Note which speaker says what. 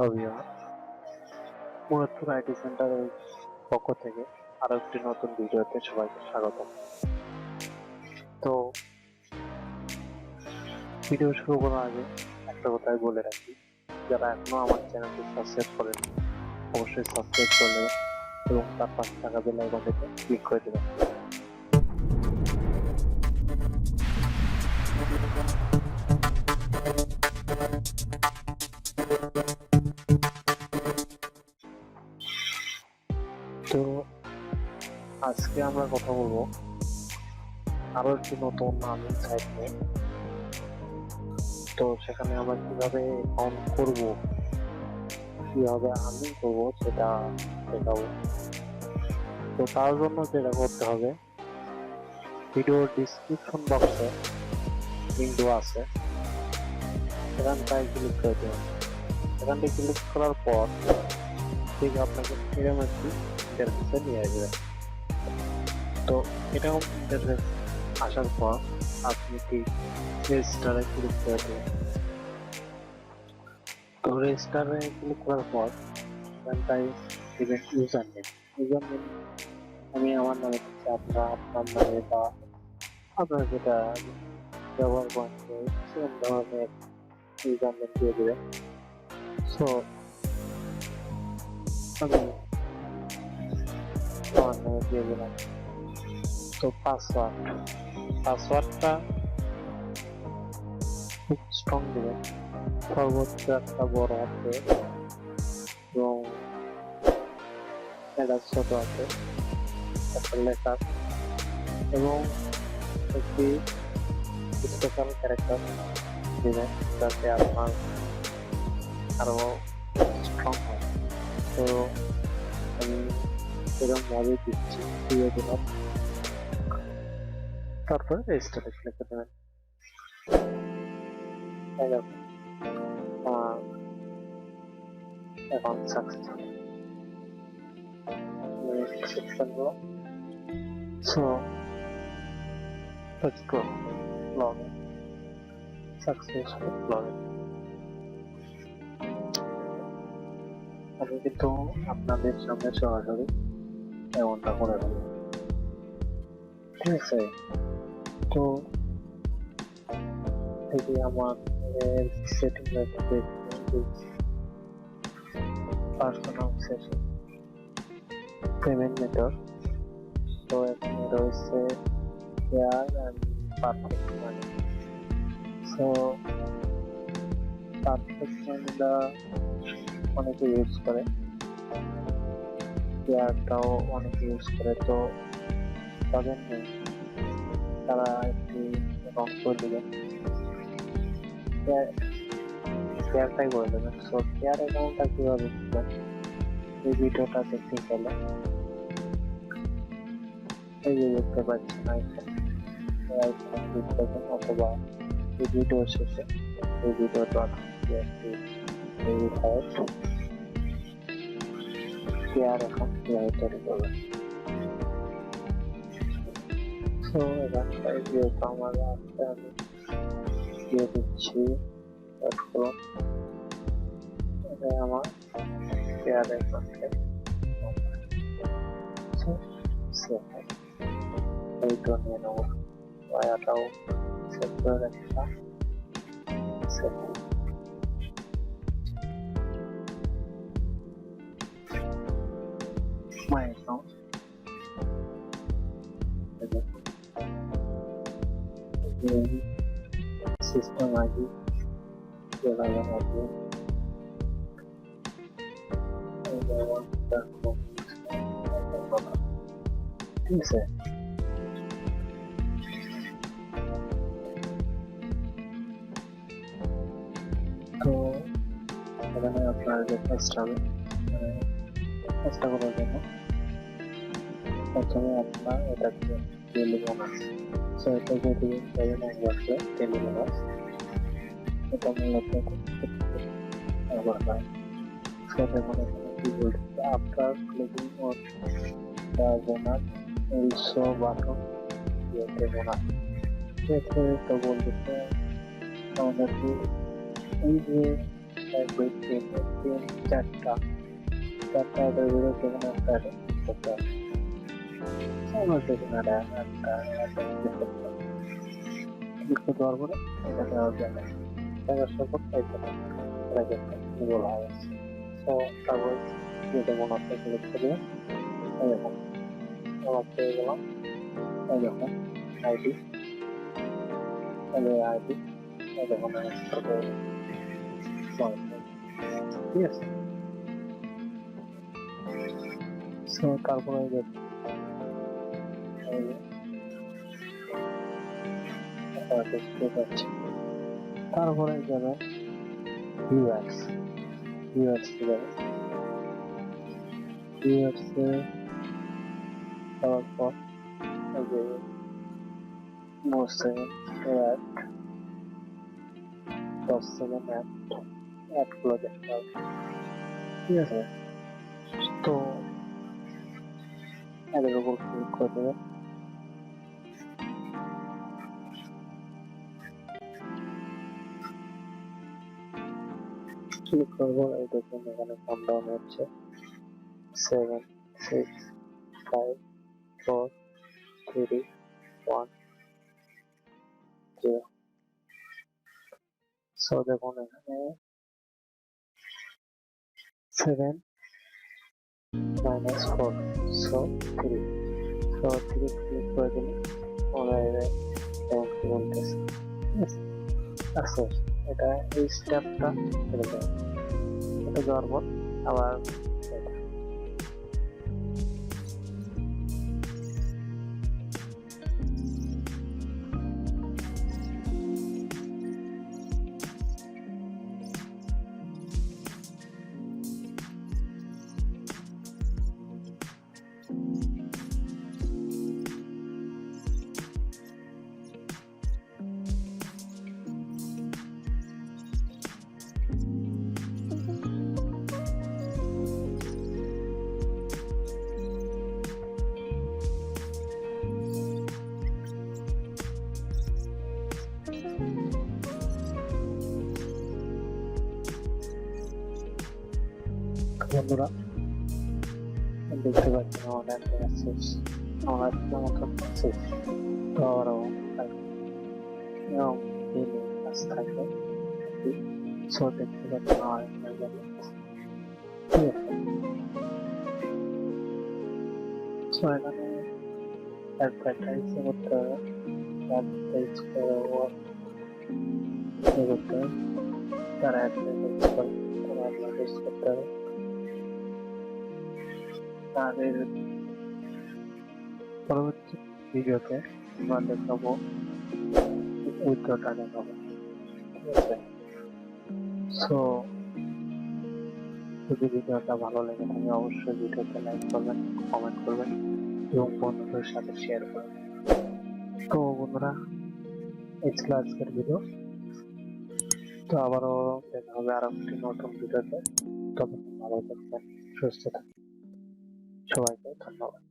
Speaker 1: অভিমান মুরাদপুর আইটি সেন্টারের পক্ষ থেকে আরো একটি নতুন ভিডিওতে সবাইকে স্বাগত। তো ভিডিও শুরু করার আগে একটা কথাই বলে রাখি, যারা এখনো আমার চ্যানেলটি সাবস্ক্রাইব করেন অবশ্যই সাবস্ক্রাইব করে নেবেন এবং তার পাশে থাকা বেল আইকনটিতে ক্লিক করে দেবেন। তো আজকে আমরা কথা বলবো আরো একটি নতুন আর্নিং সাইট নিয়ে। তো সেখানে আমরা কিভাবে অ্যাকাউন্ট করব, কিভাবে আর্নিং করব সেটা দেখাবো। তো তার জন্য যেটা করতে হবে, ভিডিওর ডিসক্রিপশন বক্সে লিঙ্ক দেওয়া আছে, সেখানটায় ক্লিক করে দেবেন। সেখানটায় ক্লিক করার পর ঠিক আপনাকে এরকম একটি ইন্টারফেসে নিয়ে আসবে। তো এরকম ইন্টারফেস আসার পর আপনি ঠিক রেজিস্টারে ক্লিক করে দেবেন। তো রেজিস্টারে ক্লিক করার পর সেখানটায় দেবেন ইউজার নেম। আমি আমার নামে দিচ্ছি, আপনার নামে বা আপনার যেটা ব্যবহার করেন সেরকম ধরনের ইউজার নেম দিয়ে দেবেন। সো আমি আমার নামে দিয়ে দিলাম। তো পাসওয়ার্ডটা খুব স্ট্রং দেবেন, সর্বোচ্চ একটা বড় আছে এবং একটা ছোট আছে একটা লেখা এবং একটি স্পেশাল ক্যারেক্টার দেবেন যাতে আপনার আরো স্ট্রং হয়। তো আমি এরকম ভাবে দিচ্ছি, দিয়ে দিলাম। তারপরে রেজিস্টারে ক্লিক করে দেবেন। এখন সাকসেস করবো। So let's go login, successful login। আমি কিন্তু আপনাদের সামনে সরাসরি এমনটা করে দেবো, ঠিক আছে? তো যদি আমার setting personal session payment method, তো এখানে রয়েছে fair and perfect money. So perfect মানিটা অনেকে ইউজ করে, ফেয়ারটাও অনেকে ইউজ করে। তো তাদের নেই, তারা একটি রং করে দেবেন, ফেয়ারটাই করে দেবেন। সো ফেয়ার অ্যাকাউন্টটা কিভাবে দিবেন এই ভিডিওটা দেখতে গেলে এই যে দেখতে পাচ্ছেন আইকন, ক্লিক করবেন অথবা এই ভিডিও শেষে এই ভিডিওটা একটি ভেরিফাইড ফেয়ার অ্যাকাউন্ট কিভাবে তৈরি করবেন। সো এখানটায় যেহেতু আমার আছে আমি দিয়ে দিচ্ছি এটাই আমার ফেয়ার অ্যাকাউন্টের এইটা নিয়ে নেবো, ওয়াটাও সেট করে রাখলাম। মাই অ্যাকাউন্ট সিস্টেম আইডি ঠিক আছে। তো এখানে আপনার যে কাজটা হবে, কাজটা করার জন্য প্রথমে আপনার এটাকে ডেলি বোনাস, সো এটা যদি পাবেন এক বছরে ডেলি বোনাস, এটা মূলত ব্যবহার হয়। সো দেখুন এখানে কি বলছে, after clicking on the bonus will show button দিয়ে বোনাস। তো বলতেছে আমাদেরকে এই যে এক দুই তিন তিন চারটা এটার ভিতরে যেকোনো একটা করতে হবে। আমার যেকোনো একটা ক্লিক করতে পারবো না, এটাকে আর যাবে টাকার সাপোর্ট পাইতে না, এটাকে বলা হয়েছে। তো তারপর যেটা মনে হচ্ছে ক্লিক করে এরকম আমার পেয়ে গেলাম। দেখুন আইডি আইডি দেখুন ঠিক আছে। সো তারপরে দেখতে পাচ্ছি, তারপরে যাবে ভিউয়ার্স যাবে, ভিউয়ার্সে যাওয়ার পর যে মোর সেকেন্ড অ্যাড 10 সেকেন্ড অ্যাডগুলো দেখতে হবে, ঠিক আছে। তো অ্যাডের উপর ক্লিক করে দেবেন। ক্লিক করবো, এই দেখুন এখানে কাউন্টডাউন হচ্ছে 7 6 5 4 3 1 0। সো দেখুন এখানে 7 - 4 সো 3, সো 3 ক্লিক করে দিলে ওরা এবং কি বলতেছে, ঠিক আছে। আচ্ছা এটা এই স্টেপটা করে দেয়, এটা যাওয়ার পর আবার বন্ধুরা দেখতে পাচ্ছি আমাদের শেষ, আমার মতো শেষ। তো আবারও কাজ থাকবে, সো দেখতে পাচ্ছি আমার ঠিক আছে। সো এখানে অ্যাডভার্টাইজ করতে হবে, অ্যাডভার্টাইজ করতে হবে, তারা অ্যাডভার্টাইজ করতে হবে। তাদের পরবর্তী ভিডিওতে আমরা দেখাবো উইথড্রটা দেখাবো, ঠিক আছে। সো যদি ভিডিওটা ভালো লেগে থাকে অবশ্যই ভিডিওতে লাইক করবেন, কমেন্ট করবেন এবং বন্ধুদের সাথে শেয়ার করবেন। তো বন্ধুরা এই ছিল আজকের ভিডিও, তো আবারও দেখা হবে আরো একটি নতুন ভিডিওতে। ততক্ষণ ভালো থাকবেন, সুস্থ থাকবেন, সবাইকে ধন্যবাদ।